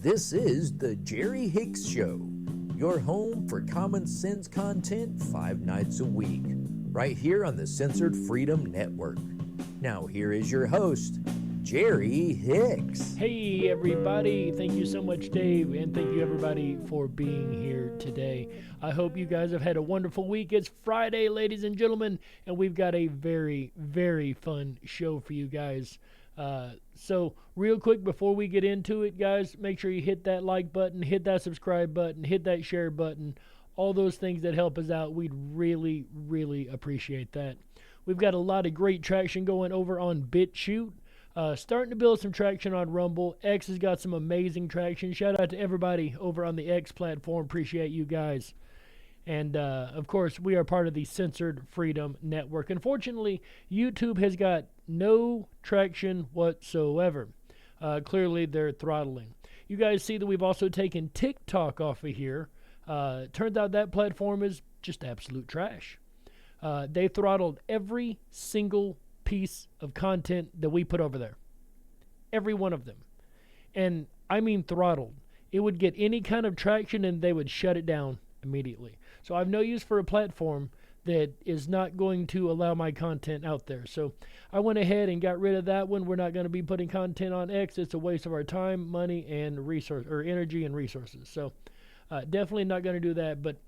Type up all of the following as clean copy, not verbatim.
This is the Jerry Hicks Show, your home for common sense content 5 nights a week, right here on the Censored Freedom Network. Now, here is your host, Jerry Hicks. Hey, everybody. Thank you so much, Dave, and thank you, everybody, for being here today. I hope you guys have had a wonderful week. It's Friday, ladies and gentlemen, and we've got a very, very fun show for you guys. So real quick before we get into it, guys, make sure you hit that like button, hit that subscribe button, hit that share button, all those things that help us out. We'd really, really appreciate that. We've got a lot of great traction going over on BitChute. Starting to build some traction on Rumble. X has got some amazing traction. Shout out to everybody over on the X platform. Appreciate you guys. And, of course, we are part of the Censored Freedom Network. Unfortunately, YouTube has got no traction whatsoever. Clearly, they're throttling. You guys see that we've also taken TikTok off of here. Turns out that platform is just absolute trash. They throttled every single piece of content that we put over there. Every one of them. And I mean throttled. It would get any kind of traction and they would shut it down immediately. So I have no use for a platform that is not going to allow my content out there. So I went ahead and got rid of that one. We're not going to be putting content on X. It's a waste of our time, money, and resource or energy and resources. So definitely not going to do that. But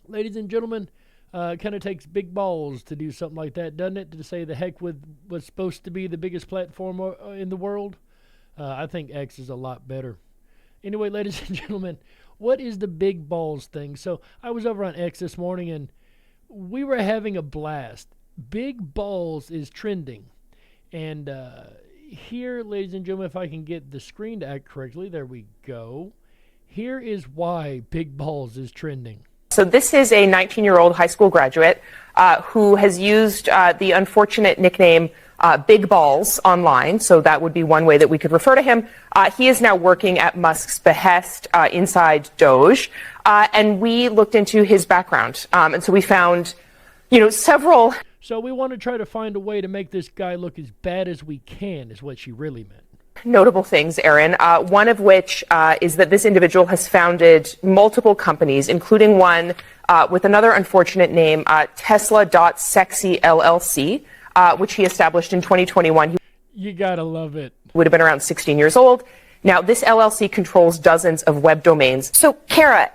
ladies and gentlemen, it kind of takes big balls to do something like that, doesn't it? To say the heck with what's supposed to be the biggest platform in the world. I think X is a lot better. Anyway, ladies and gentlemen, what is the big balls thing? So I was over on X this morning and we were having a blast. Big balls is trending. And here, ladies and gentlemen, if I can get the screen to act correctly, there we go. Here is why big balls is trending. So this is a 19-year-old high school graduate who has used the unfortunate nickname Big Balls online. So that would be one way that we could refer to him. He is now working at Musk's behest inside Doge. And we looked into his background. And so we found, several. So we want to try to find a way to make this guy look as bad as we can, is what she really meant. Notable things, Aaron, one of which is that this individual has founded multiple companies, including one with another unfortunate name, Tesla.Sexy LLC, which he established in 2021. You gotta love it. Would have been around 16 years old. Now, this LLC controls dozens of web domains. So, Kara,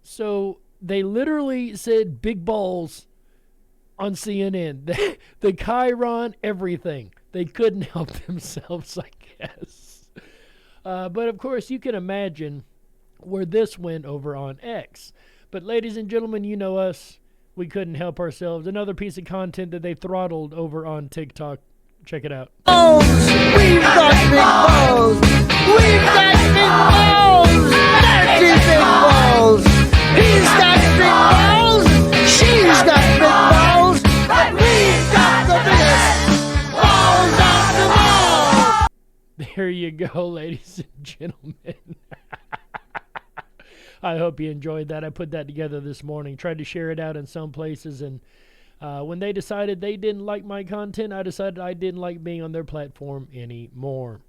So they literally said big balls on CNN. The Chiron, everything. They couldn't help themselves, I guess. But, of course, you can imagine where this went over on X. But, ladies and gentlemen, you know us. We couldn't help ourselves. Another piece of content that they throttled over on TikTok. Check it out. Balls. We've got big balls. We've got big balls. Dirty big balls. He's got big balls. She's got big balls. But we've got the biggest balls of them all. There you go, ladies and gentlemen. I hope you enjoyed that. I put that together this morning. Tried to share it out in some places, and when they decided they didn't like my content, I decided I didn't like being on their platform anymore.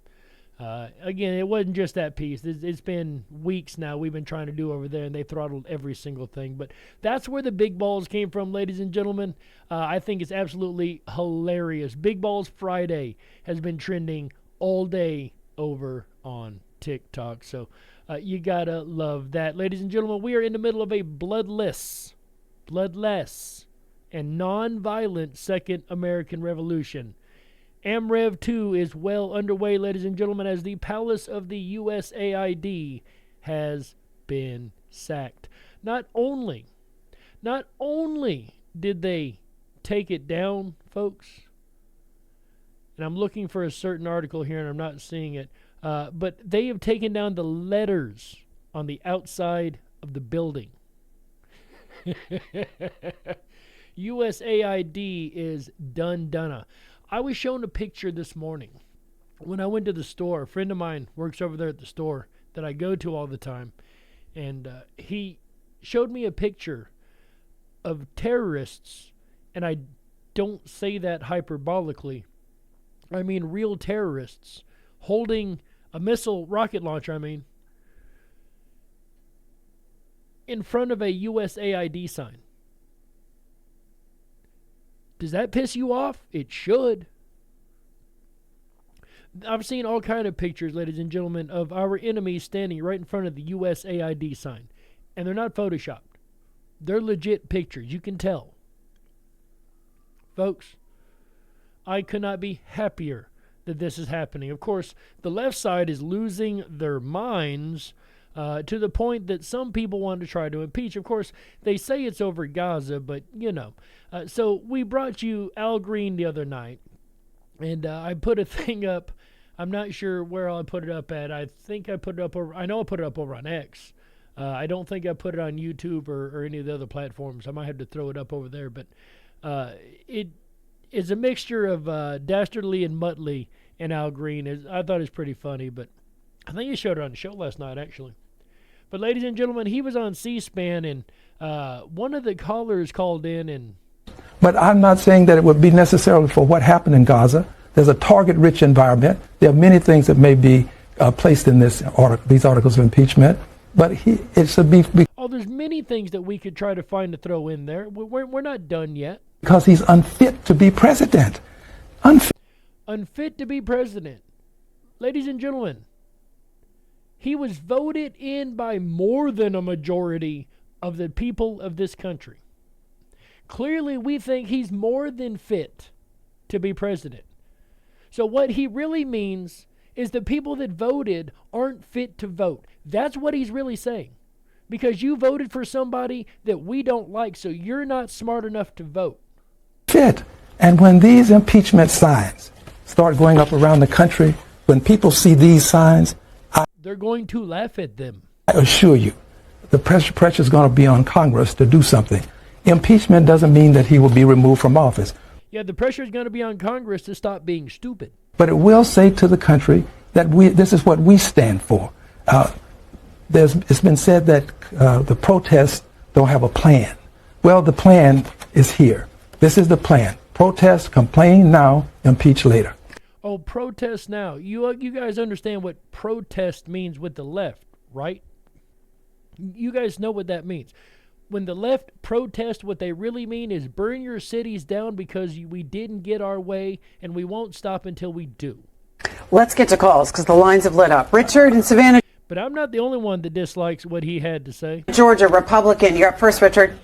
Again, it wasn't just that piece. It's been weeks now we've been trying to do over there, and they throttled every single thing. But that's where the big balls came from, ladies and gentlemen. I think it's absolutely hilarious. Big Balls Friday has been trending all day over on TikTok. So you gotta love that. Ladies and gentlemen, we are in the middle of a bloodless, and non-violent Second American Revolution. AMREV 2 is well underway, ladies and gentlemen, as the palace of the USAID has been sacked. Not only did they take it down, folks, and I'm looking for a certain article here and I'm not seeing it, but they have taken down the letters on the outside of the building. USAID is done. I was shown a picture this morning when I went to the store. A friend of mine works over there at the store that I go to all the time, and he showed me a picture of terrorists, and I don't say that hyperbolically. I mean real terrorists holding a missile rocket launcher, in front of a USAID sign. Does that piss you off? It should. I've seen all kind of pictures, ladies and gentlemen, of our enemies standing right in front of the USAID sign. And they're not photoshopped. They're legit pictures. You can tell. Folks, I could not be happier that this is happening. Of course, the left side is losing their minds to the point that some people want to try to impeach. Of course, they say it's over Gaza, but, you know. So we brought you Al Green the other night, and I put a thing up. I'm not sure where I put it up at. I think I put it up over, I know I put it up over on X. I don't think I put it on YouTube or any of the other platforms. I might have to throw it up over there. But it is a mixture of Dastardly and Muttley and Al Green. I thought it was pretty funny, but I think he showed it on the show last night, actually. But ladies and gentlemen, he was on C-SPAN, and one of the callers called in and... But I'm not saying that it would be necessarily for what happened in Gaza. There's a target-rich environment. There are many things that may be placed in these articles of impeachment. But it should be... Oh, there's many things that we could try to find to throw in there. We're not done yet. Because he's unfit to be president. Unfit to be president. Ladies and gentlemen, he was voted in by more than a majority of the people of this country. Clearly, we think he's more than fit to be president. So what he really means is the people that voted aren't fit to vote. That's what he's really saying. Because you voted for somebody that we don't like, so you're not smart enough to vote. Fit. And when these impeachment signs start going up around the country, when people see these signs, they're going to laugh at them. I assure you, the pressure is going to be on Congress to do something. Impeachment doesn't mean that he will be removed from office. Yeah, the pressure is going to be on Congress to stop being stupid. But it will say to the country that this is what we stand for. It's been said that the protests don't have a plan. Well, the plan is here. This is the plan. Protest, complain now, impeach later. Oh, protest now. You guys understand what protest means with the left, right? You guys know what that means. When the left protest, what they really mean is burn your cities down because we didn't get our way, and we won't stop until we do. Let's get to calls because the lines have lit up. Richard in Savannah. But I'm not the only one that dislikes what he had to say. Georgia, Republican. You're up first, Richard.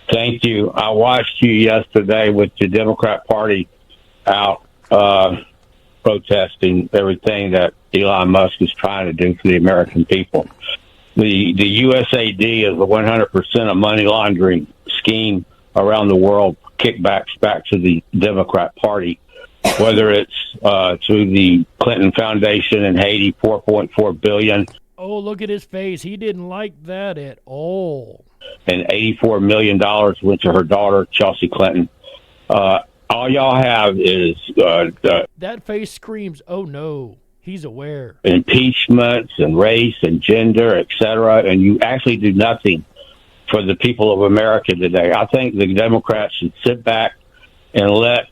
Thank you. I watched you yesterday with the Democrat Party out protesting everything that Elon Musk is trying to do for the American people. The USAID is a 100% of money laundering scheme around the world, kickbacks back to the Democrat Party, whether it's through the Clinton Foundation in Haiti, $4.4 billion. Oh, look at his face. He didn't like that at all. And $84 million went to her daughter, Chelsea Clinton. All y'all have is... that face screams, oh, no. He's aware. Impeachments and race and gender, et cetera, and you actually do nothing for the people of America today. I think the Democrats should sit back and let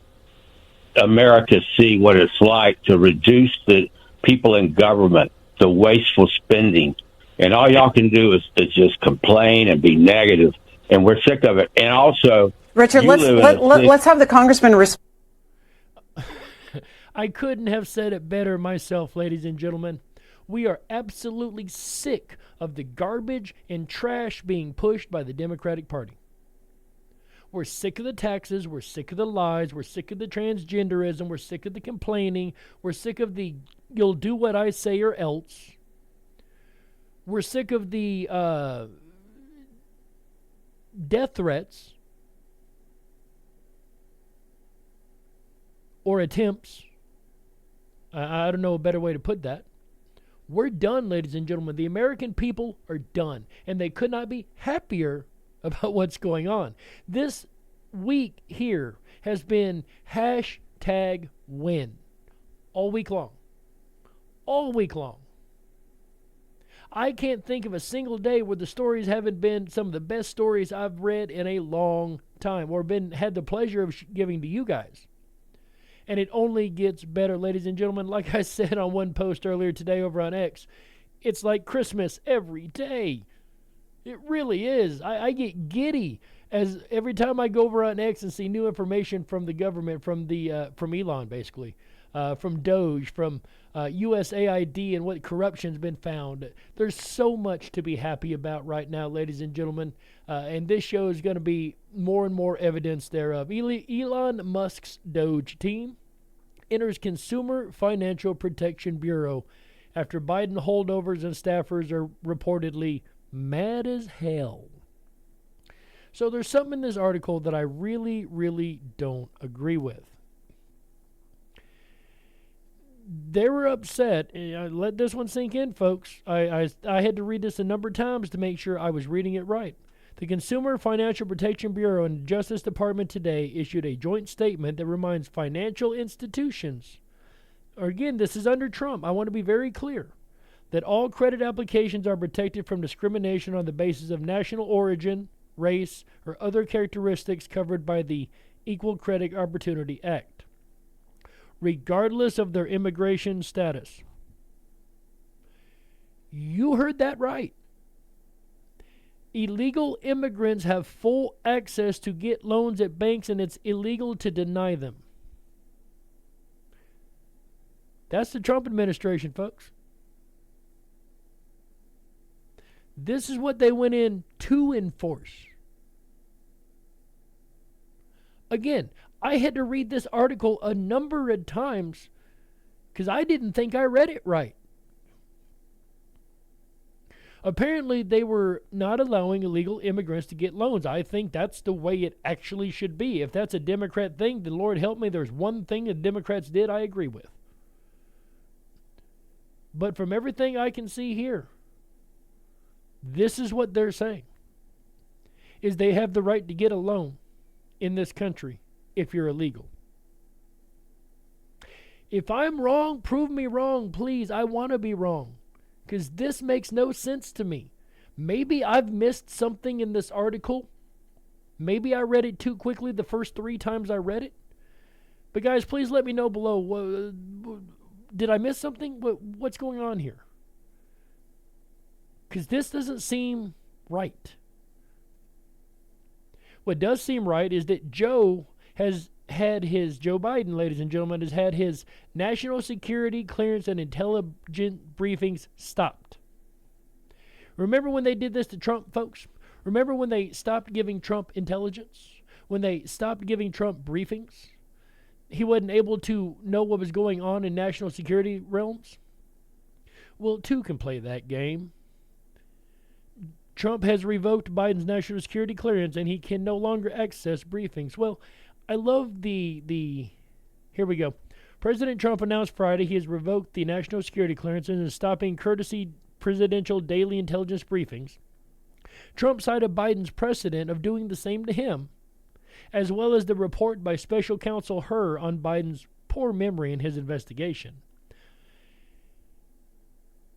America see what it's like to reduce the people in government, the wasteful spending. And all y'all can do is just complain and be negative, and we're sick of it. And also, Richard, let's have the congressman respond. I couldn't have said it better myself, ladies and gentlemen. We are absolutely sick of the garbage and trash being pushed by the Democratic Party. We're sick of the taxes. We're sick of the lies. We're sick of the transgenderism. We're sick of the complaining. We're sick of the you'll do what I say or else. We're sick of the death threats or attempts. I don't know a better way to put that. We're done, ladies and gentlemen. The American people are done, and they could not be happier about what's going on. This week here has been #win all week long. All week long. I can't think of a single day where the stories haven't been some of the best stories I've read in a long time or had the pleasure of giving to you guys. And it only gets better, ladies and gentlemen. Like I said on one post earlier today over on X, it's like Christmas every day. It really is. I get giddy as every time I go over on X and see new information from the government, from Elon, basically, from Doge, from USAID, and what corruption's been found. There's so much to be happy about right now, ladies and gentlemen, and this show is going to be more and more evidence thereof. Elon Musk's Doge team enters Consumer Financial Protection Bureau after Biden holdovers and staffers are reportedly mad as hell. So there's something in this article that I really, really don't agree with. They were upset. Let this one sink in, folks. I had to read this a number of times to make sure I was reading it right. The Consumer Financial Protection Bureau and the Justice Department today issued a joint statement that reminds financial institutions, again, this is under Trump, I want to be very clear, that all credit applications are protected from discrimination on the basis of national origin, race, or other characteristics covered by the Equal Credit Opportunity Act, regardless of their immigration status. You heard that right. Illegal immigrants have full access to get loans at banks, and it's illegal to deny them. That's the Trump administration, folks. This is what they went in to enforce. Again, I had to read this article a number of times because I didn't think I read it right. Apparently, they were not allowing illegal immigrants to get loans. I think that's the way it actually should be. If that's a Democrat thing, then Lord help me, there's one thing the Democrats did I agree with. But from everything I can see here, this is what they're saying, is they have the right to get a loan in this country if you're illegal. If I'm wrong, prove me wrong, please. I want to be wrong, because this makes no sense to me. Maybe I've missed something in this article. Maybe I read it too quickly the first 3 times I read it. But guys, please let me know below. Did I miss something? What's going on here? Because this doesn't seem right. What does seem right is that Joe Biden, ladies and gentlemen, has had his national security clearance and intelligence briefings stopped. Remember when they did this to Trump, folks? Remember when they stopped giving Trump intelligence? When they stopped giving Trump briefings? He wasn't able to know what was going on in national security realms? Well, 2 can play that game. Trump has revoked Biden's national security clearance, and he can no longer access briefings. Well, I love the here we go. President Trump announced Friday he has revoked the national security clearance and is stopping courtesy presidential daily intelligence briefings. Trump cited Biden's precedent of doing the same to him, as well as the report by special counsel Hur on Biden's poor memory in his investigation.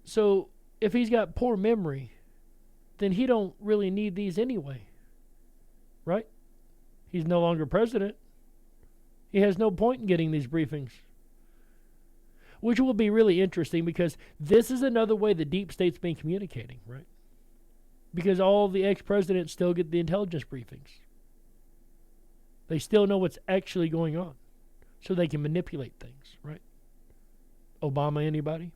So, if he's got poor memory, then he don't really need these anyway, right? He's no longer president. He has no point in getting these briefings, which will be really interesting because this is another way the deep state's been communicating, right? Because all the ex-presidents still get the intelligence briefings. They still know what's actually going on, so they can manipulate things, right? Obama, anybody?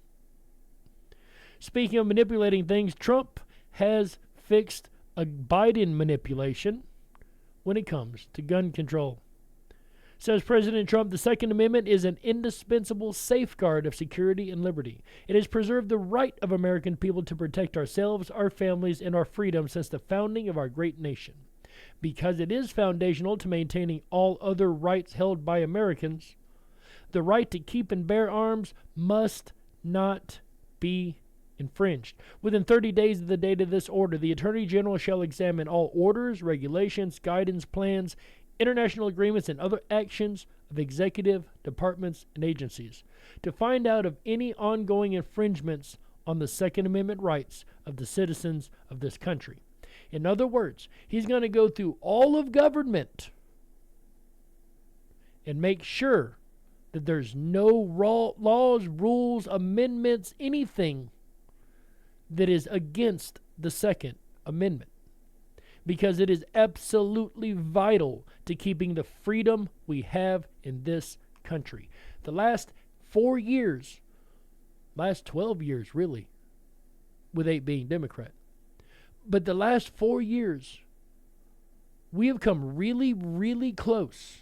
Speaking of manipulating things, Trump has fixed a Biden manipulation when it comes to gun control. Says President Trump, the Second Amendment is an indispensable safeguard of security and liberty. It has preserved the right of American people to protect ourselves, our families, and our freedom since the founding of our great nation. Because it is foundational to maintaining all other rights held by Americans, the right to keep and bear arms must not be infringed. Within 30 days of the date of this order, the Attorney General shall examine all orders, regulations, guidance, plans, international agreements, and other actions of executive departments and agencies to find out of any ongoing infringements on the Second Amendment rights of the citizens of this country. In other words, he's going to go through all of government and make sure that there's no laws, rules, amendments, anything that is against the Second Amendment, because it is absolutely vital to keeping the freedom we have in this country. The last 4 years, last 12 years really, with 8 being Democrat, but the last 4 years, we have come really, really close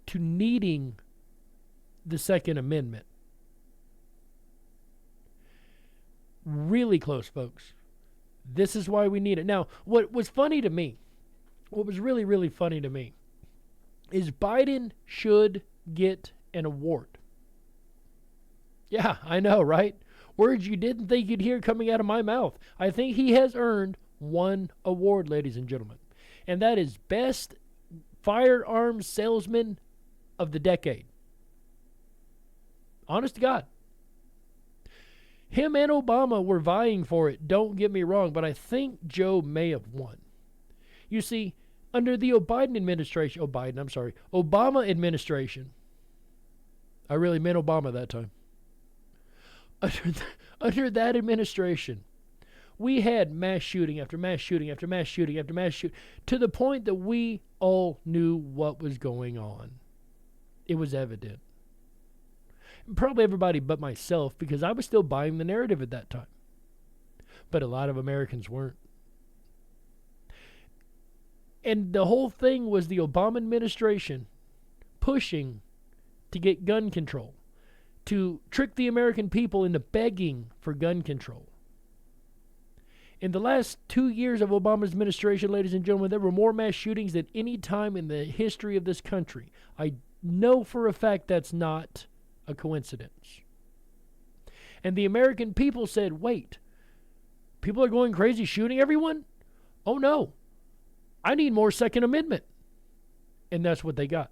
to needing the Second Amendment. Really close, folks. This is why we need it. Now, what was funny to me, what was really, really funny to me, is Biden should get an award. Yeah, I know, right? Words you didn't think you'd hear coming out of my mouth. I think he has earned one award, ladies and gentlemen, and that is Best Firearms Salesman of the Decade. Honest to God. Him and Obama were vying for it, don't get me wrong, but I think Joe may have won. You see, under the Obama administration, I really meant Obama that time. Under that administration, we had mass shooting after mass shooting after mass shooting after mass shooting, to the point that we all knew what was going on. It was evident. Probably everybody but myself, because I was still buying the narrative at that time. But a lot of Americans weren't. And the whole thing was the Obama administration pushing to get gun control, to trick the American people into begging for gun control. In the last 2 years of Obama's administration, ladies and gentlemen, there were more mass shootings than any time in the history of this country. I know for a fact that's not a coincidence. And the American people said, wait, people are going crazy shooting everyone? Oh no, I need more Second Amendment. And that's what they got.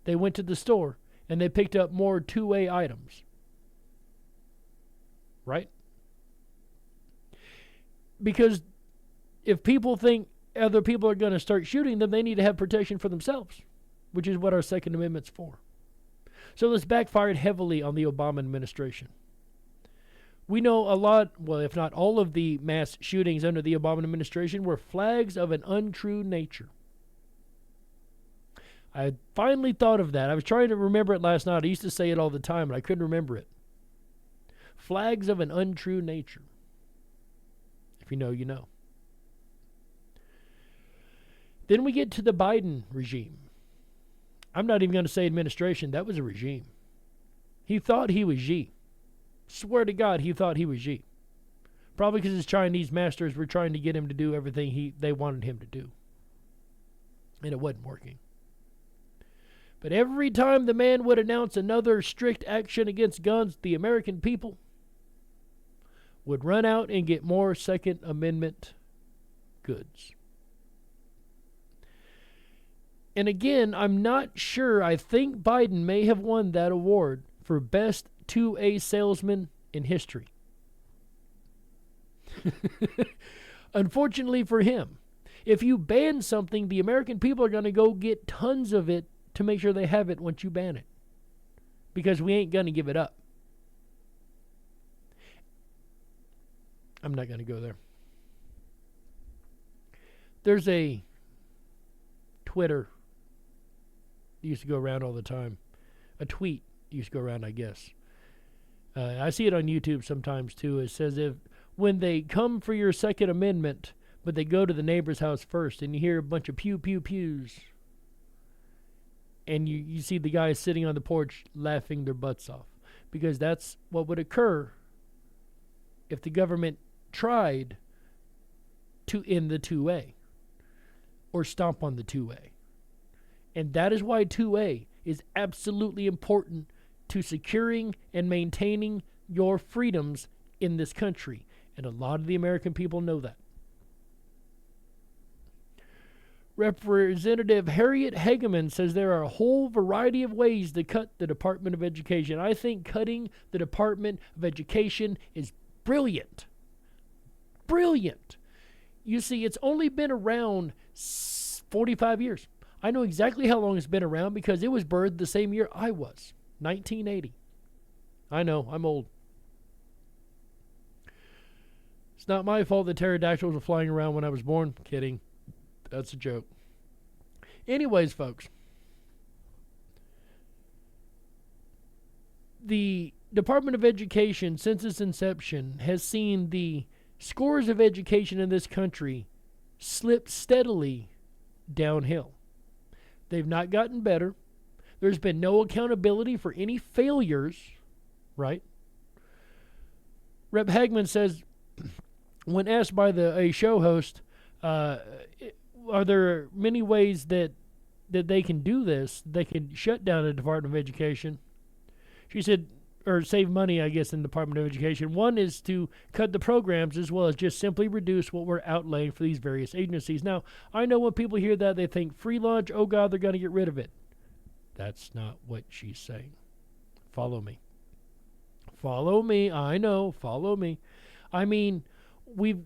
They went to the store and they picked up more 2A items. Right? Because if people think other people are going to start shooting them, they need to have protection for themselves, which is what our Second Amendment's for. So this backfired heavily on the Obama administration. We know a lot, well, if not all of the mass shootings under the Obama administration were flags of an untrue nature. I finally thought of that. I was trying to remember it last night. I used to say it all the time, and I couldn't remember it. Flags of an untrue nature. If you know, you know. Then we get to the Biden regime. I'm not even going to say administration. That was a regime. He thought he was Xi. Swear to God, he thought he was Xi. Probably because his Chinese masters were trying to get him to do everything they wanted him to do. And it wasn't working. But every time the man would announce another strict action against guns, the American people would run out and get more Second Amendment goods. And again, I'm not sure. I think Biden may have won that award for Best 2A Salesman in history. Unfortunately for him, if you ban something, the American people are going to go get tons of it to make sure they have it once you ban it. Because we ain't going to give it up. I'm not going to go there. There's a Twitter used to go around all the time. A tweet used to go around, I guess. I see it on YouTube sometimes too. It says when they come for your Second Amendment, but they go to the neighbor's house first, and you hear a bunch of pew, pew, pews, and you see the guys sitting on the porch laughing their butts off. Because that's what would occur if the government tried to end the 2A or stomp on the 2A. And that is why 2A is absolutely important to securing and maintaining your freedoms in this country. And a lot of the American people know that. Representative Harriet Hageman says there are a whole variety of ways to cut the Department of Education. I think cutting the Department of Education is brilliant. Brilliant. You see, it's only been around 45 years. I know exactly how long it's been around because it was birthed the same year I was, 1980. I know, I'm old. It's not my fault that pterodactyls were flying around when I was born. Kidding. That's a joke. Anyways, folks. The Department of Education, since its inception, has seen the scores of education in this country slip steadily downhill. They've not gotten better. There's been no accountability for any failures, right? Rep. Hagman says, when asked by a show host, are there many ways that they can do this? They can shut down the Department of Education. She said, or save money, I guess, in the Department of Education. One is to cut the programs as well as just simply reduce what we're outlaying for these various agencies. Now, I know when people hear that, they think free lunch, oh God, they're going to get rid of it. That's not what she's saying. Follow me. Follow me. I know. Follow me. I mean,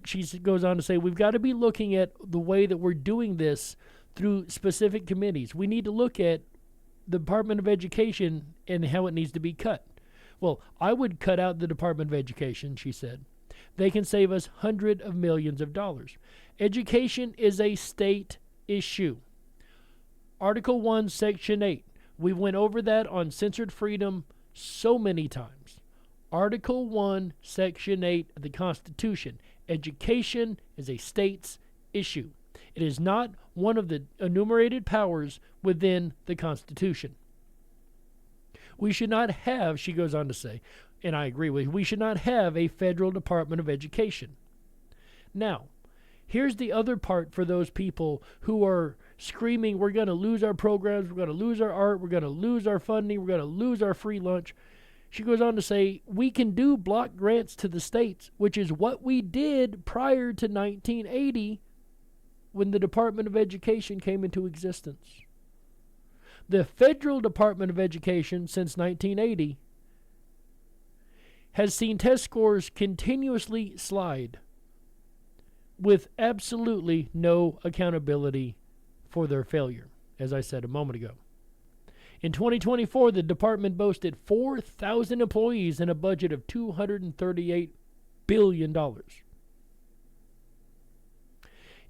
she goes on to say, we've got to be looking at the way that we're doing this through specific committees. We need to look at the Department of Education and how it needs to be cut. Well, I would cut out the Department of Education, she said. They can save us hundreds of millions of dollars. Education is a state issue. Article 1, Section 8. We went over that on Censored Freedom so many times. Article 1, Section 8 of the Constitution. Education is a state's issue. It is not one of the enumerated powers within the Constitution. We should not have, she goes on to say, and I agree with you, we should not have a federal Department of Education. Now, here's the other part for those people who are screaming, we're going to lose our programs, we're going to lose our art, we're going to lose our funding, we're going to lose our free lunch. She goes on to say, we can do block grants to the states, which is what we did prior to 1980 when the Department of Education came into existence. The federal Department of Education since 1980 has seen test scores continuously slide with absolutely no accountability for their failure, as I said a moment ago. In 2024, the department boasted 4,000 employees and a budget of $238 billion.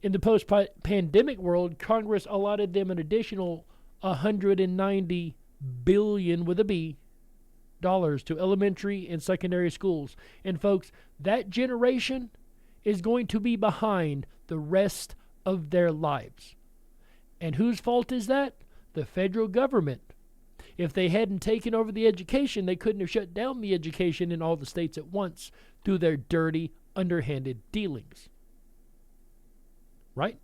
In the post-pandemic world, Congress allotted them an additional $190 billion with a B dollars to elementary and secondary schools. And folks, that generation is going to be behind the rest of their lives. And whose fault is that? The federal government. If they hadn't taken over the education, they couldn't have shut down the education in all the states at once through their dirty, underhanded dealings. Right?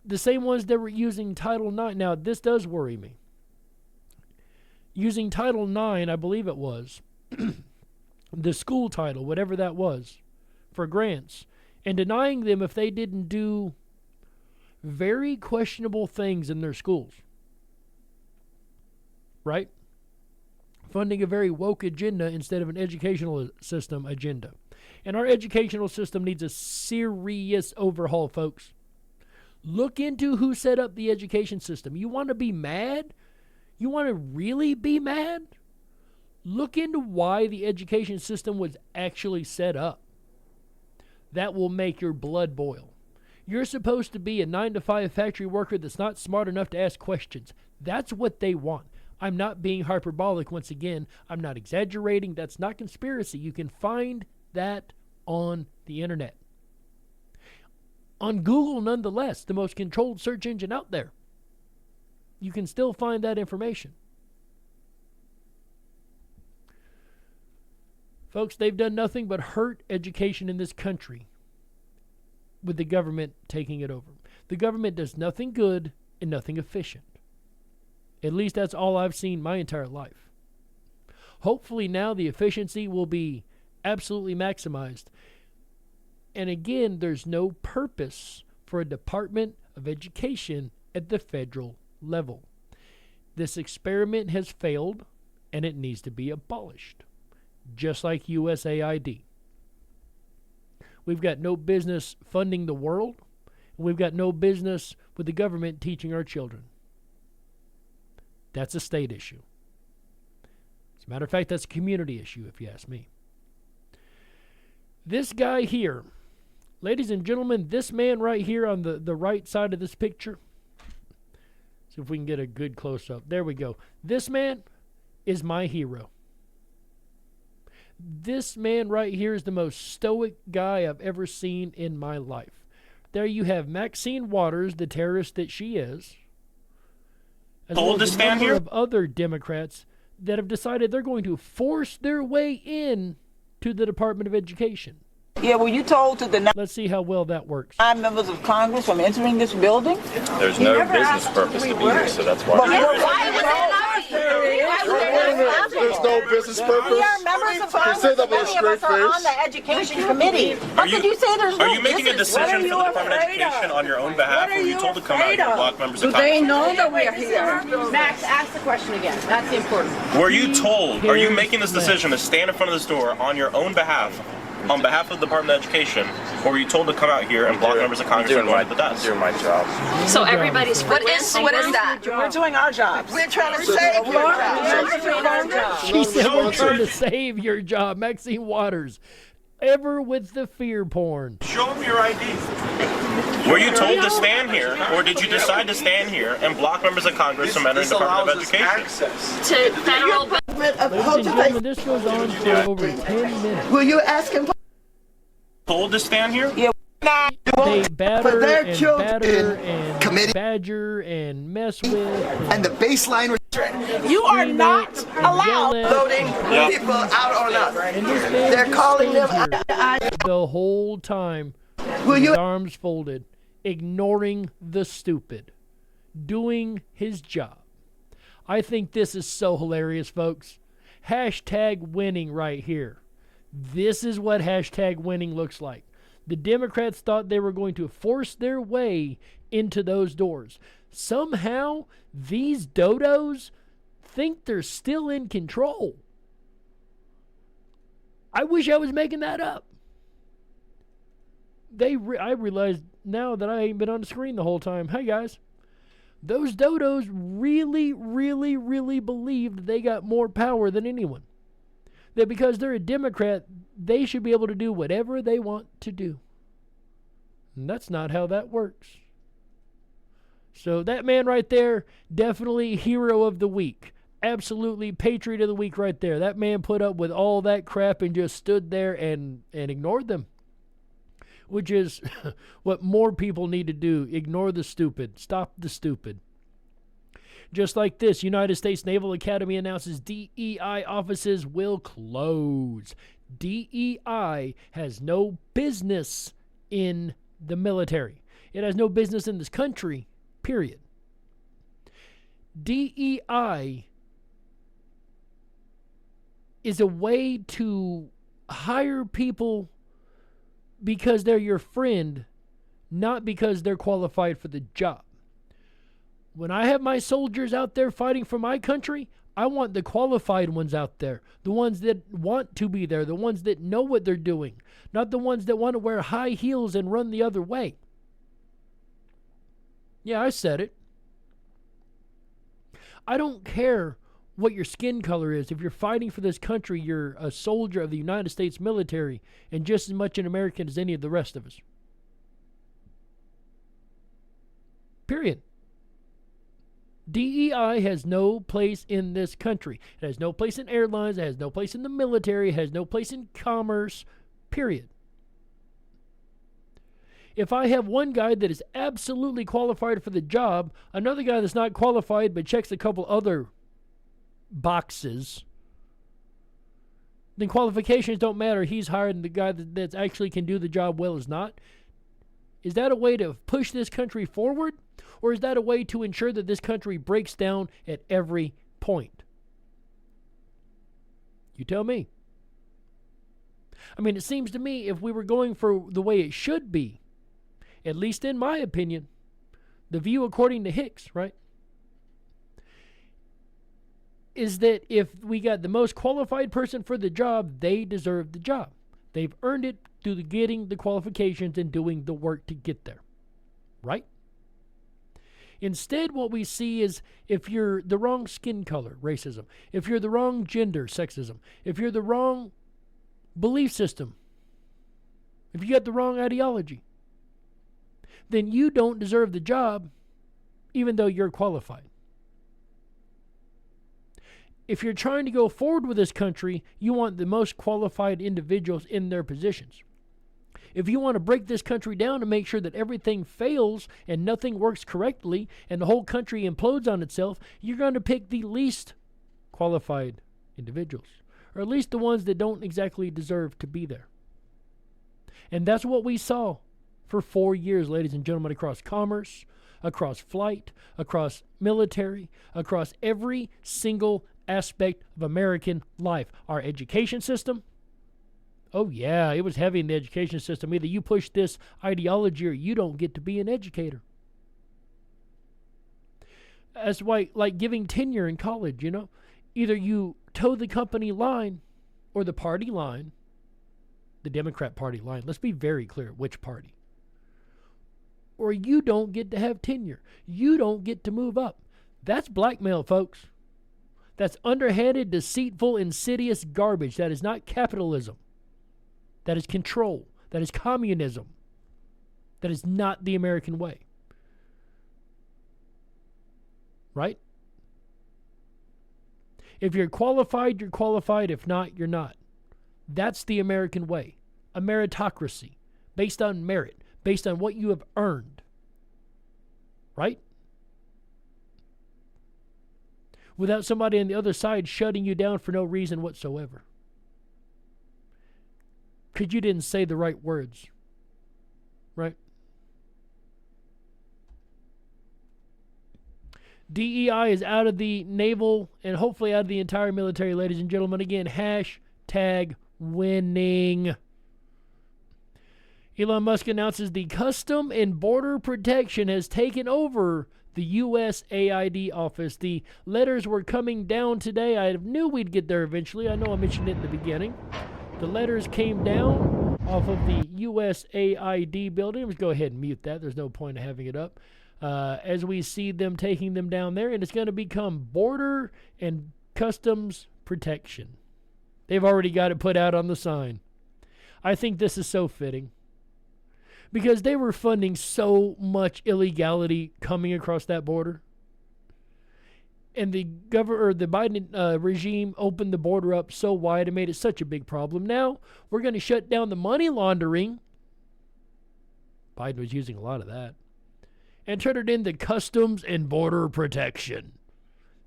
The same ones that were using Title IX. Now, this does worry me. Using Title IX, I believe it was, the school title, whatever that was, for grants, and denying them if they didn't do very questionable things in their schools. Right? Funding a very woke agenda instead of an educational system agenda. And our educational system needs a serious overhaul, folks. Look into who set up the education system. You want to be mad? You want to really be mad? Look into why the education system was actually set up. That will make your blood boil. You're supposed to be a 9-to-5 factory worker that's not smart enough to ask questions. That's what they want. I'm not being hyperbolic once again. I'm not exaggerating. That's not conspiracy. You can find that on the internet. On Google, nonetheless, the most controlled search engine out there. You can still find that information. Folks, they've done nothing but hurt education in this country with the government taking it over. The government does nothing good and nothing efficient. At least that's all I've seen my entire life. Hopefully now the efficiency will be absolutely maximized. And again, there's no purpose for a Department of Education at the federal level. This experiment has failed and it needs to be abolished. Just like USAID. We've got no business funding the world. And we've got no business with the government teaching our children. That's a state issue. As a matter of fact, that's a community issue, if you ask me. This guy here, ladies and gentlemen, this man right here on the right side of this picture. See if we can get a good close-up. There we go. This man is my hero. This man right here is the most stoic guy I've ever seen in my life. There you have Maxine Waters, the terrorist that she is, as well as a number of other Democrats that have decided they're going to force their way in to the Department of Education. Yeah, were you told to deny Let's see how well that works. members of Congress from entering this building? There's no business purpose to be here, so that's why. There's no business purpose. We are members of Congress. Say that with a Many of us straight are face. on the Education Committee. How could you say there's no Are you making a business? decision for the Department of Education on your own behalf, or were you told to come out here and block members of Do they Congress? know that we are here? Max, ask the question again. That's the important. Were you told, are you making this decision to stand in front of this door on your own behalf, on behalf of the Department of Education, or were you told to come out here and block members of Congress from going to the desk? Doing my job. So everybody's what is that? We're doing our jobs. We're trying to save your job. She said we're trying to save your job. Maxine Waters. Ever with the fear porn. Show them your ID. Were you told to stand here, or did you decide to stand here and block members of Congress from entering the Department of Education? To federal Ladies and gentlemen, this goes on for over 10 minutes. Will you ask him? Told to stand here? Yeah. They batter their and children batter and badger and mess with. And the baseline. You are not allowed voting people out on us. And this man They're just calling them stands here the whole time Will with you? his arms folded, ignoring the stupid, doing his job. I think this is so hilarious, folks. Hashtag winning right here. This is what hashtag winning looks like. The Democrats thought they were going to force their way into those doors. Somehow, these dodos think they're still in control. I wish I was making that up. I realized now that I ain't been on the screen the whole time. Hey, guys. Those dodos really, really, really believed they got more power than anyone. That because they're a Democrat, they should be able to do whatever they want to do. And that's not how that works. So that man right there, definitely hero of the week. Absolutely patriot of the week right there. That man put up with all that crap and just stood there and ignored them. Which is what more people need to do. Ignore the stupid. Stop the stupid. Just like this, United States Naval Academy announces DEI offices will close. DEI has no business in the military. It has no business in this country, period. DEI is a way to hire people because they're your friend, not because they're qualified for the job. When I have my soldiers out there fighting for my country, I want the qualified ones out there, the ones that want to be there, the ones that know what they're doing, not the ones that want to wear high heels and run the other way. Yeah, I said it. I don't care what your skin color is. If you're fighting for this country, you're a soldier of the United States military and just as much an American as any of the rest of us. Period. DEI has no place in this country. It has no place in airlines. It has no place in the military. It has no place in commerce. Period. If I have one guy that is absolutely qualified for the job, another guy that's not qualified but checks a couple other boxes, then qualifications don't matter. He's hired and the guy that actually can do the job well is not. Is that a way to push this country forward? Or is that a way to ensure that this country breaks down at every point? You tell me. I mean, it seems to me if we were going for the way it should be, at least in my opinion, the view according to Hicks, right, is that if we got the most qualified person for the job, they deserve the job. They've earned it through getting the qualifications and doing the work to get there, right? Instead, what we see is if you're the wrong skin color, racism. If you're the wrong gender, sexism. If you're the wrong belief system, if you got the wrong ideology, then you don't deserve the job even though you're qualified. If you're trying to go forward with this country, you want the most qualified individuals in their positions. If you want to break this country down to make sure that everything fails and nothing works correctly and the whole country implodes on itself, you're going to pick the least qualified individuals, or at least the ones that don't exactly deserve to be there. And that's what we saw for 4 years, ladies and gentlemen, across commerce, across flight, across military, across every single aspect of American life. Our education system, oh yeah, it was heavy in the education system. Either you push this ideology or you don't get to be an educator. That's why, like giving tenure in college, you know, either you toe the company line or the party line, the Democrat Party line. Let's be very clear which party. Or you don't get to have tenure. You don't get to move up. That's blackmail, folks. That's underhanded, deceitful, insidious garbage. That is not capitalism. That is control. That is communism. That is not the American way. Right? If you're qualified, you're qualified. If not, you're not. That's the American way. A meritocracy based on merit, based on what you have earned. Right? Without somebody on the other side shutting you down for no reason whatsoever. Because you didn't say the right words. Right? DEI is out of the naval and hopefully out of the entire military, ladies and gentlemen. Again, hashtag winning. Elon Musk announces the Custom and Border Protection has taken over the USAID office. The letters were coming down today. I knew we'd get there eventually. I know I mentioned it in the beginning. The letters came down off of the USAID building. Let's go ahead and mute that. There's no point in having it up. As we see them taking them down there, and it's going to become Border and Customs Protection. They've already got it put out on the sign. I think this is so fitting. Because they were funding so much illegality coming across that border. And the Biden regime opened the border up so wide and made it such a big problem. Now, we're going to shut down the money laundering. Biden was using a lot of that. And turn it into Customs and Border Protection.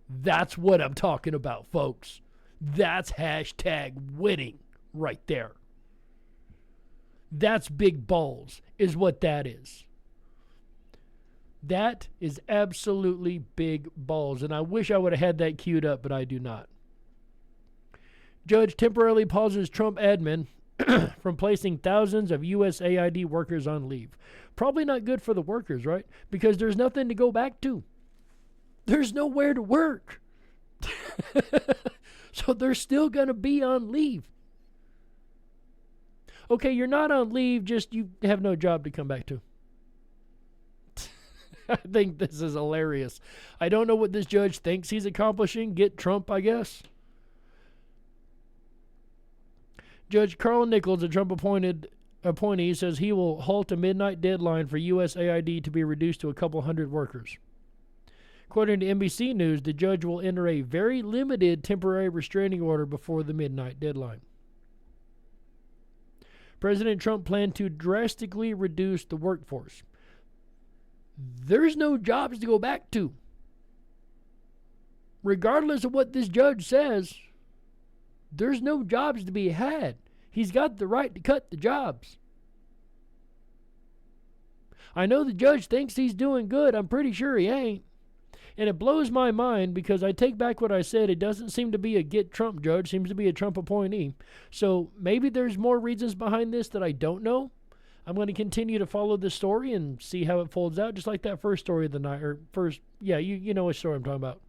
That's what I'm talking about, folks. That's hashtag winning right there. That's big balls, is what that is. That is absolutely big balls. And I wish I would have had that queued up, but I do not. Judge temporarily pauses Trump admin from placing thousands of USAID workers on leave. Probably not good for the workers, right? Because there's nothing to go back to. There's nowhere to work. So they're still going to be on leave. Okay, you're not on leave, just you have no job to come back to. I think this is hilarious. I don't know what this judge thinks he's accomplishing. Get Trump, I guess. Judge Carl Nichols, a Trump appointee, says he will halt a midnight deadline for USAID to be reduced to a couple hundred workers. According to NBC News, the judge will enter a very limited temporary restraining order before the midnight deadline. President Trump planned to drastically reduce the workforce. There's no jobs to go back to. Regardless of what this judge says, there's no jobs to be had. He's got the right to cut the jobs. I know the judge thinks he's doing good. I'm pretty sure he ain't. And it blows my mind because I take back what I said. It doesn't seem to be a get Trump judge. It seems to be a Trump appointee. So maybe there's more reasons behind this that I don't know. I'm going to continue to follow this story and see how it folds out, just like that first story of the night. You know what story I'm talking about.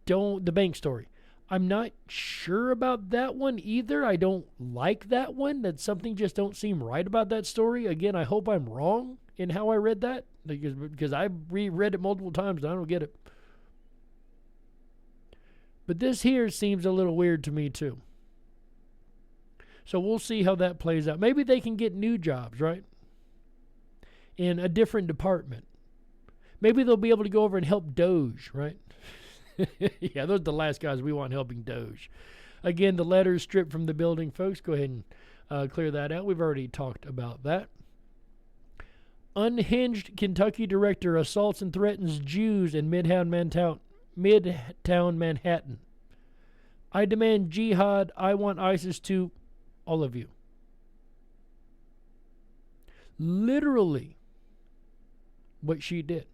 The bank story. I'm not sure about that one either. I don't like that one. That something just don't seem right about that story. Again, I hope I'm wrong in how I read that, because I reread it multiple times and I don't get it. But this here seems a little weird to me too. So we'll see how that plays out. Maybe they can get new jobs, right? In a different department. Maybe they'll be able to go over and help Doge, right? Yeah, those are the last guys we want helping Doge. Again, the letters stripped from the building, folks. Go ahead and clear that out. We've already talked about that. Unhinged Kentucky director assaults and threatens Jews in Midtown Manhattan. I demand jihad. I want ISIS to all of you. Literally what she did.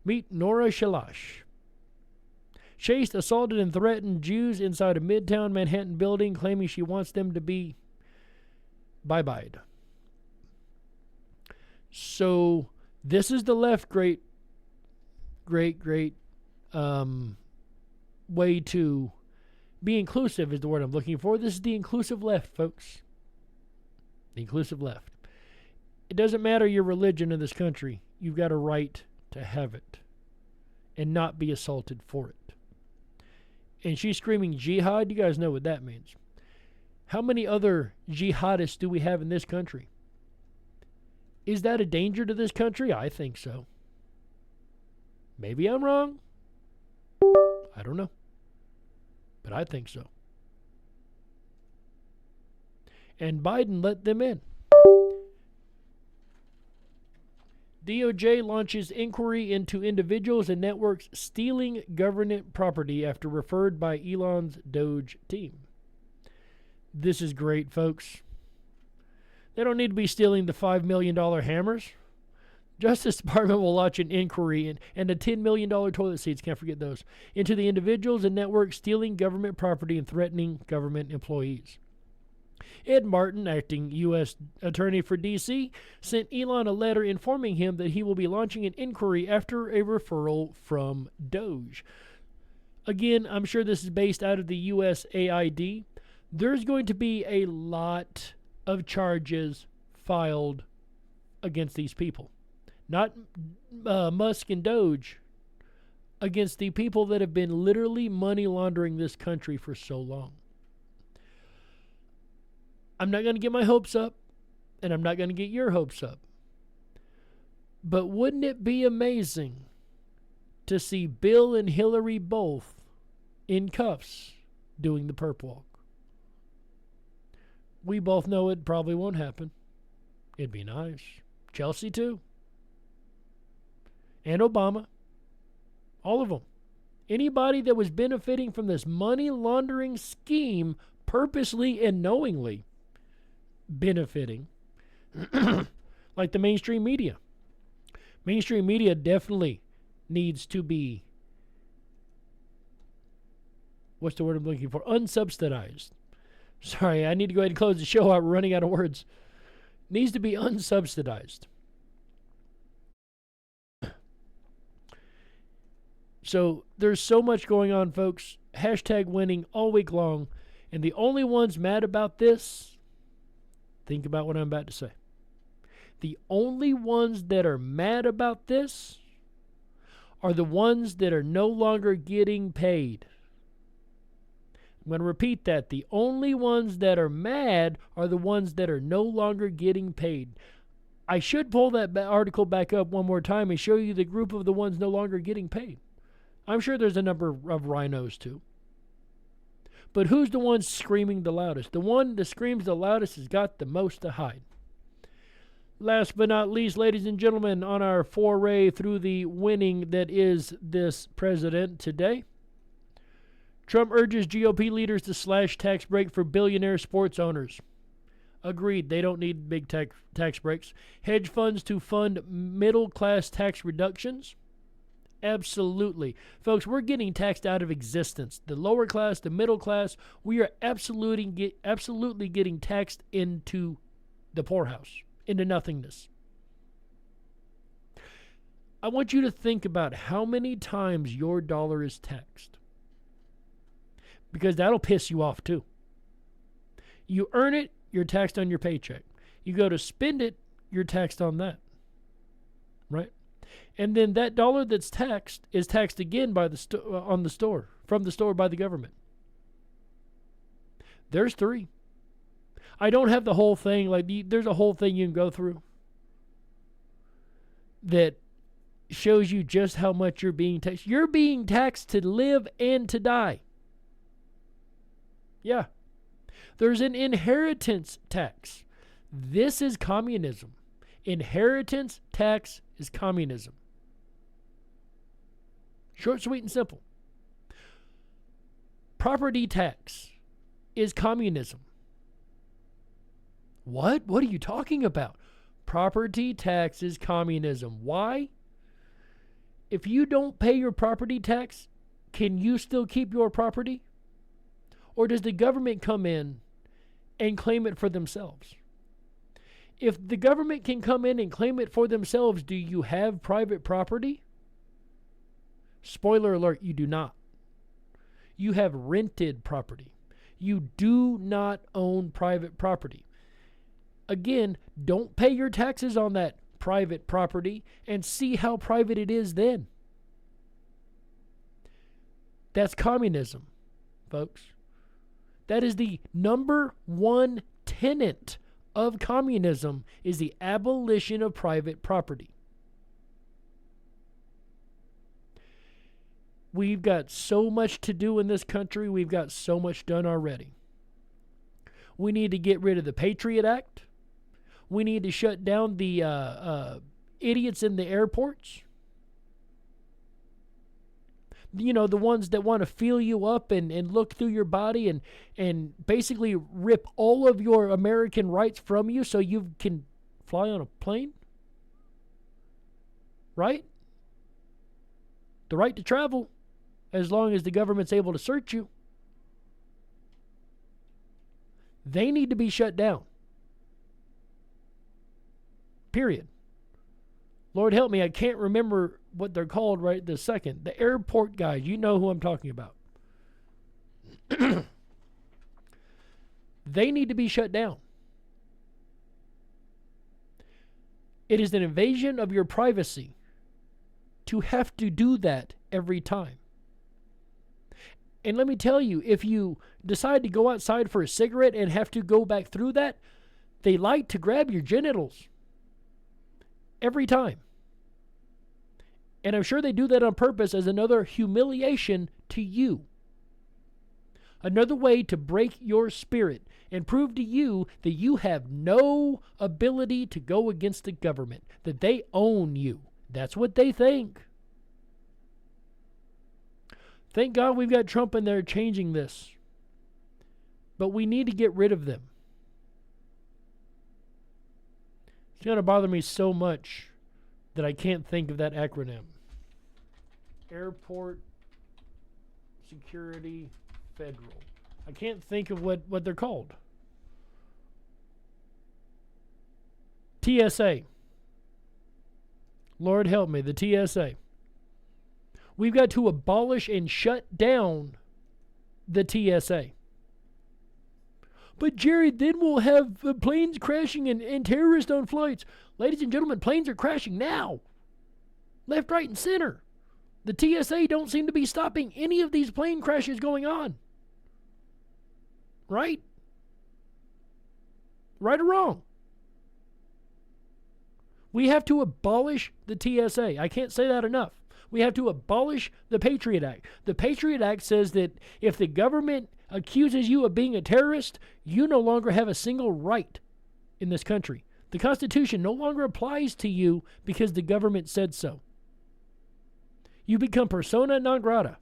Meet Nora Shalash. Chased, assaulted, and threatened Jews inside a Midtown Manhattan building, claiming she wants them to be bye-byed. So this is the left great way to be inclusive is the word I'm looking for. This is the inclusive left, folks. The inclusive left. It doesn't matter your religion in this country. You've got a right to have it and not be assaulted for it. And she's screaming jihad. You guys know what that means. How many other jihadists do we have in this country? Is that a danger to this country? I think so. Maybe I'm wrong. I don't know. But I think so. And Biden let them in. DOJ launches inquiry into individuals and networks stealing government property after referred by Elon's Doge team. This is great, folks. They don't need to be stealing the $5 million hammers. Justice Department will launch an inquiry and the $10 million toilet seats, can't forget those, into the individuals and networks stealing government property and threatening government employees. Ed Martin, acting U.S. Attorney for D.C., sent Elon a letter informing him that he will be launching an inquiry after a referral from Doge. Again, I'm sure this is based out of the USAID. There's going to be a lot of charges filed against these people. Not Musk and Doge, against the people that have been literally money laundering this country for so long. I'm not going to get my hopes up, and I'm not going to get your hopes up. But wouldn't it be amazing to see Bill and Hillary both in cuffs doing the perp walk? We both know it probably won't happen. It'd be nice. Chelsea too. And Obama. All of them. Anybody that was benefiting from this money laundering scheme purposely and knowingly benefiting, like the mainstream media. Mainstream media definitely needs to be, what's the word I'm looking for? Unsubsidized. Sorry, I need to go ahead and close the show out. We're running out of words. Needs to be unsubsidized. So there's so much going on, folks. Hashtag winning all week long. And the only ones mad about this, think about what I'm about to say. The only ones that are mad about this are the ones that are no longer getting paid. I'm going to repeat that. The only ones that are mad are the ones that are no longer getting paid. I should pull that article back up one more time and show you the group of the ones no longer getting paid. I'm sure there's a number of rhinos too. But who's the one screaming the loudest? The one that screams the loudest has got the most to hide. Last but not least, ladies and gentlemen, on our foray through the winning that is this president today, Trump urges GOP leaders to slash tax break for billionaire sports owners. Agreed, they don't need big tax breaks. Hedge funds to fund middle-class tax reductions. Absolutely. Folks, we're getting taxed out of existence. The lower class, the middle class, we are absolutely getting taxed into the poorhouse, into nothingness. I want you to think about how many times your dollar is taxed. Because that'll piss you off too. You earn it, you're taxed on your paycheck. You go to spend it, you're taxed on that. Right? And then that dollar that's taxed is taxed again by from the store by the government. There's three. I don't have the whole thing. Like, there's a whole thing you can go through that shows you just how much you're being taxed. You're being taxed to live and to die. Yeah. There's an inheritance tax. This is communism. Inheritance tax is communism. Short, sweet, and simple. Property tax is communism. What? What are you talking about? Property tax is communism. Why? If you don't pay your property tax, can you still keep your property? Or does the government come in and claim it for themselves? If the government can come in and claim it for themselves, do you have private property? Spoiler alert, you do not. You have rented property. You do not own private property. Again, don't pay your taxes on that private property and see how private it is then. That's communism, folks. That is the number one tenet of communism, is the abolition of private property. We've got so much to do in this country. We've got so much done already. We need to get rid of the Patriot Act. We need to shut down the idiots in the airports. You know, the ones that want to feel you up and look through your body and basically rip all of your American rights from you so you can fly on a plane. Right? The right to travel, as long as the government's able to search you. They need to be shut down. Period. Lord help me, I can't remember what they're called right this second. The airport guys, you know who I'm talking about. They need to be shut down. It is an invasion of your privacy to have to do that every time. And let me tell you, if you decide to go outside for a cigarette and have to go back through that, they like to grab your genitals. Every time. And I'm sure they do that on purpose as another humiliation to you. Another way to break your spirit and prove to you that you have no ability to go against the government, that they own you. That's what they think. Thank God we've got Trump in there changing this. But we need to get rid of them. It's going to bother me so much that I can't think of that acronym. Airport Security Federal. I can't think of what they're called. TSA. Lord help me, the TSA. We've got to abolish and shut down the TSA. But Jerry, then we'll have planes crashing and terrorists on flights. Ladies and gentlemen, planes are crashing now. Left, right, and center. The TSA don't seem to be stopping any of these plane crashes going on. Right? Right or wrong? We have to abolish the TSA. I can't say that enough. We have to abolish the Patriot Act. The Patriot Act says that if the government accuses you of being a terrorist, you no longer have a single right in this country. The Constitution no longer applies to you because the government said so. You become persona non grata.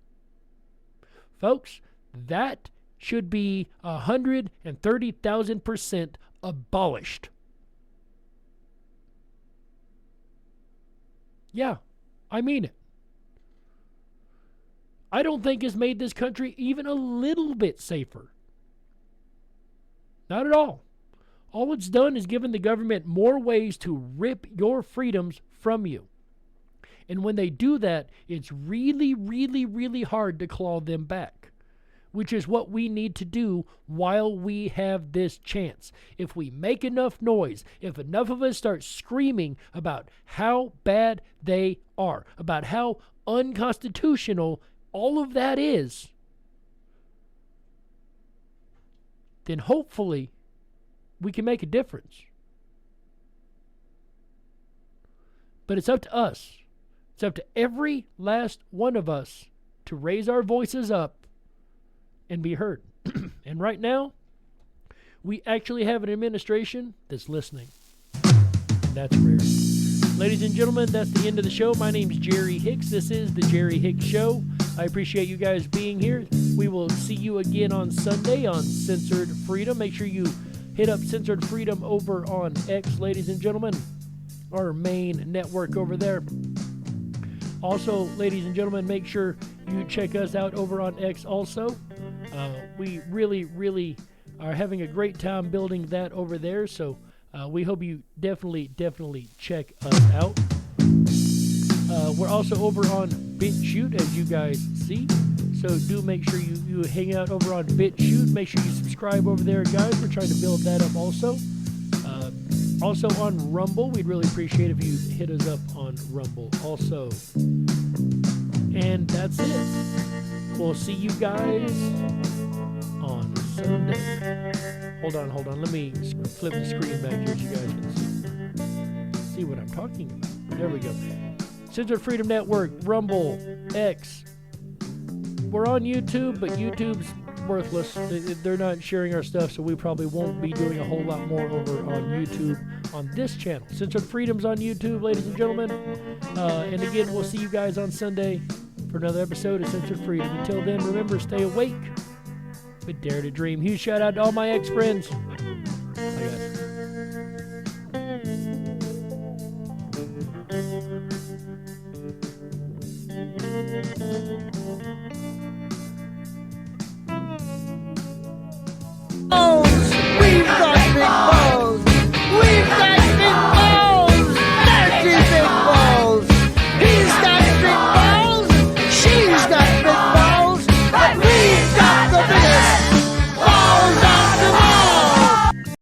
Folks, that should be 130,000% abolished. Yeah, I mean it. I don't think it's made this country even a little bit safer. Not at all. All it's done is given the government more ways to rip your freedoms from you. And when they do that, it's really, really, really hard to claw them back, which is what we need to do while we have this chance. If we make enough noise, if enough of us start screaming about how bad they are, about how unconstitutional all of that is, then hopefully we can make a difference. But it's up to us. It's up to every last one of us to raise our voices up and be heard. And right now, we actually have an administration that's listening. And that's rare. Ladies and gentlemen, that's the end of the show. My name's Jerry Hicks. This is the Jerry Hicks Show. I appreciate you guys being here. We will see you again on Sunday on Censored Freedom. Make sure you hit up Censored Freedom over on X, ladies and gentlemen, our main network over there. Also, ladies and gentlemen, make sure you check us out over on X also. We really are having a great time building that over there, so we hope you definitely check us out. We're also over on BitChute, as you guys see, so do make sure you hang out over on BitChute. Make sure you subscribe over there, guys. We're trying to build that up also. Also on Rumble, we'd really appreciate if you hit us up on Rumble also. And that's it. We'll see you guys on Sunday. Hold on. Let me flip the screen back here so you guys can see what I'm talking about. There we go. Censored Freedom Network, Rumble, X. We're on YouTube, but YouTube's worthless. They're not sharing our stuff, so we probably won't be doing a whole lot more over on YouTube on this channel. Censored Freedom's on YouTube, ladies and gentlemen. And again, we'll see you guys on Sunday for another episode of Censored Freedom. Until then, remember, stay awake, but dare to dream. Huge shout out to all my ex-friends. Bye, guys. Oh!